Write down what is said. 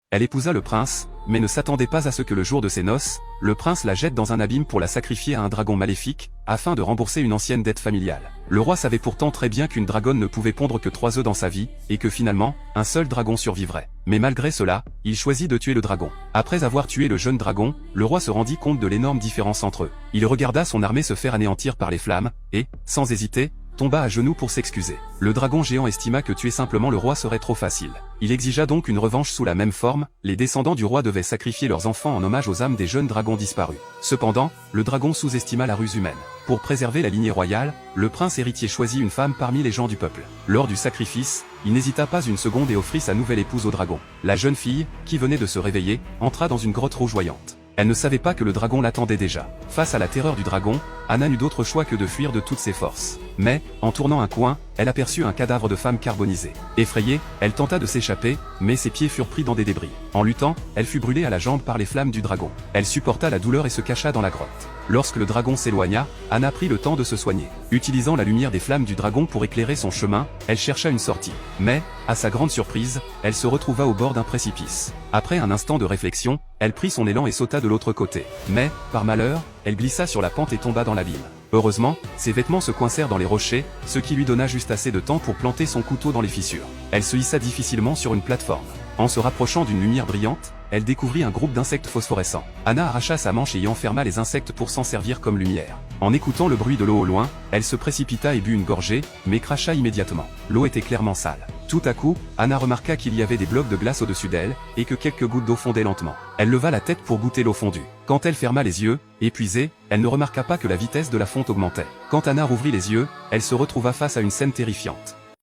Elle épousa le prince, mais ne s'attendait pas à ce que le jour de ses noces, le prince la jette dans un abîme pour la sacrifier à un dragon maléfique, afin de rembourser une ancienne dette familiale. Le roi savait pourtant très bien qu'une dragonne ne pouvait pondre que 3 œufs dans sa vie, et que finalement, un seul dragon survivrait. Mais malgré cela, il choisit de tuer le dragon. Après avoir tué le jeune dragon, le roi se rendit compte de l'énorme différence entre eux. Il regarda son armée se faire anéantir par les flammes, et, sans hésiter, tomba à genoux pour s'excuser. Le dragon géant estima que tuer simplement le roi serait trop facile. Il exigea donc une revanche sous la même forme, les descendants du roi devaient sacrifier leurs enfants en hommage aux âmes des jeunes dragons disparus. Cependant, le dragon sous-estima la ruse humaine. Pour préserver la lignée royale, le prince héritier choisit une femme parmi les gens du peuple. Lors du sacrifice, il n'hésita pas une seconde et offrit sa nouvelle épouse au dragon. La jeune fille, qui venait de se réveiller, entra dans une grotte rougeoyante. Elle ne savait pas que le dragon l'attendait déjà. Face à la terreur du dragon, Anna n'eut d'autre choix que de fuir de toutes ses forces. Mais, en tournant un coin, elle aperçut un cadavre de femme carbonisée. Effrayée, elle tenta de s'échapper, mais ses pieds furent pris dans des débris. En luttant, elle fut brûlée à la jambe par les flammes du dragon. Elle supporta la douleur et se cacha dans la grotte. Lorsque le dragon s'éloigna, Anna prit le temps de se soigner. Utilisant la lumière des flammes du dragon pour éclairer son chemin, elle chercha une sortie. Mais, à sa grande surprise, elle se retrouva au bord d'un précipice. Après un instant de réflexion, elle prit son élan et sauta de l'autre côté. Mais, par malheur, elle glissa sur la pente et tomba dans l'abîme. Heureusement, ses vêtements se coincèrent dans les rochers, ce qui lui donna juste assez de temps pour planter son couteau dans les fissures. Elle se hissa difficilement sur une plateforme. En se rapprochant d'une lumière brillante, elle découvrit un groupe d'insectes phosphorescents. Anna arracha sa manche et y enferma les insectes pour s'en servir comme lumière. En écoutant le bruit de l'eau au loin, elle se précipita et but une gorgée, mais cracha immédiatement. L'eau était clairement sale. Tout à coup, Anna remarqua qu'il y avait des blocs de glace au-dessus d'elle, et que quelques gouttes d'eau fondaient lentement. Elle leva la tête pour goûter l'eau fondue. Quand elle ferma les yeux, épuisée, elle ne remarqua pas que la vitesse de la fonte augmentait. Quand Anna rouvrit les yeux, elle se retrouva face à une scène terrifiante.